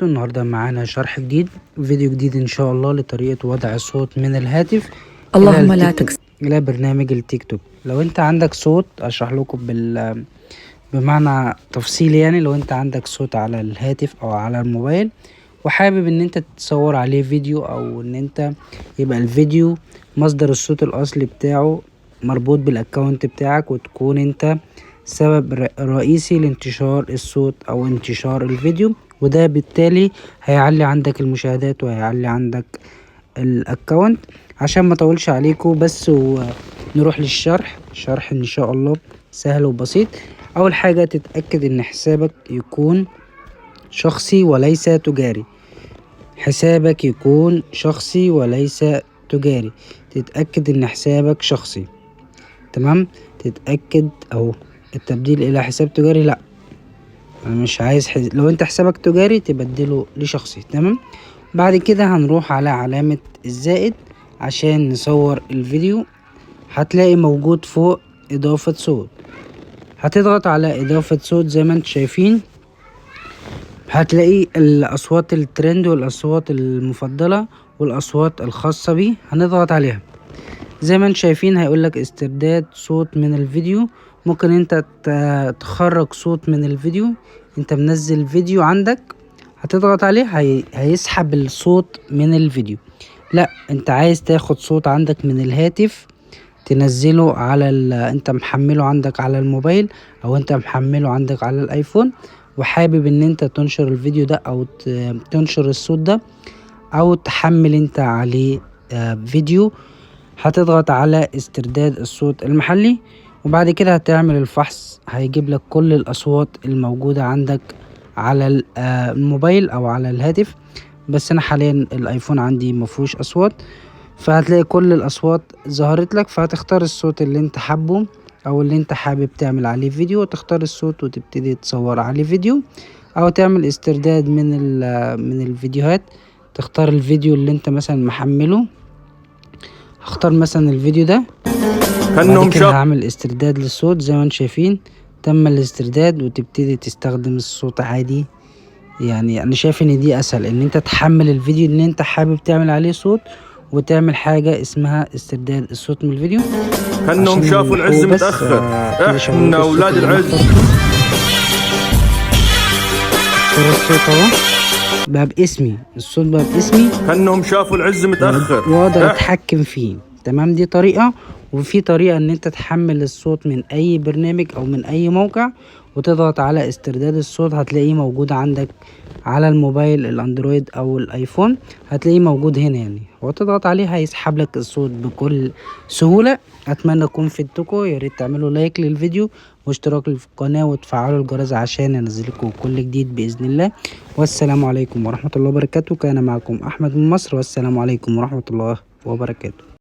النهاردة معانا شرح جديد، فيديو جديد ان شاء الله لطريقة وضع الصوت من الهاتف اللهم لا تكسر الى برنامج التيك توك. لو انت عندك صوت اشرح لكم بمعنى تفصيلي، يعني لو انت عندك صوت على الهاتف او على الموبايل وحابب ان انت تصور عليه فيديو، او ان انت يبقى الفيديو مصدر الصوت الاصلي بتاعه مربوط بالاكونت بتاعك، وتكون انت سبب رئيسي لانتشار الصوت او انتشار الفيديو، وده بالتالي هيعلي عندك المشاهدات وهيعلي عندك الاكونت. عشان ما اطولش عليكم بس ونروح للشرح. شرح ان شاء الله سهل وبسيط. اول حاجة تتأكد ان حسابك يكون شخصي وليس تجاري. حسابك يكون شخصي وليس تجاري. تتأكد ان حسابك شخصي، تمام. تتأكد اهو التبديل الى حساب تجاري، لا انا مش عايز لو انت حسابك تجاري تبدله لشخصي، تمام. بعد كده هنروح على علامة الزائد عشان نصور الفيديو. هتلاقي موجود فوق اضافة صوت، هتضغط على اضافة صوت زي ما انتم شايفين. هتلاقي الاصوات الترند والاصوات المفضلة والاصوات الخاصة بيه، هنضغط عليها زي ما انتم شايفين. هيقولك استرداد صوت من الفيديو. ممكن انت تخرج صوت من الفيديو. انت منزل فيديو عندك، هتضغط عليه هيسحب الصوت من الفيديو. لا انت عايز تاخد صوت عندك من الهاتف تنزله على انت محمله عندك على الموبايل، او انت محمله عندك على الايفون، وحابب ان انت تنشر الفيديو ده او تنشر الصوت ده، او تحمل انت عليه فيديو. هتضغط على استرداد الصوت المحلي، وبعد كده هتعمل الفحص. هيجيب لك كل الاصوات الموجودة عندك على الموبايل او على الهاتف، بس انا حاليا الايفون عندي مفهوش اصوات، فهتلاقي كل الاصوات ظهرت لك. فهتختار الصوت اللي انت حابه او اللي انت حابب تعمل عليه فيديو، وتختار الصوت وتبتدي تصور عليه فيديو، او تعمل استرداد من الفيديوهات. تختار الفيديو اللي انت مثلا محمله. هختار مثلا الفيديو ده، بعد كده هعمل استرداد للصوت زي ما انتم شايفين. تم الاسترداد، وتبتدي تستخدم الصوت عادي. يعني انا شايف ان دي اسهل، ان انت تحمل الفيديو اللي انت حابب تعمل عليه صوت، وتعمل حاجة اسمها استرداد الصوت من الفيديو. كأنهم شافوا العز متأخر. احنا اولاد العز. الصوت اهو بقى باسمي، الصوت بقى باسمي، كأنهم شافوا العز متأخر واقدر اتحكم فيه، تمام. دي طريقة. وفي طريقة ان انت تحمل الصوت من اي برنامج او من اي موقع، وتضغط على استرداد الصوت. هتلاقيه موجود عندك على الموبايل الاندرويد او الايفون، هتلاقيه موجود هنا يعني، وتضغط عليه هيسحب لك الصوت بكل سهولة. اتمنى اكون فدتكم. يا ريت تعملوا لايك للفيديو واشتراك في القناة وتفعلوا الجرس عشان انزل لكم كل جديد باذن الله. والسلام عليكم ورحمة الله وبركاته. كان معكم احمد من مصر، والسلام عليكم ورحمة الله وبركاته.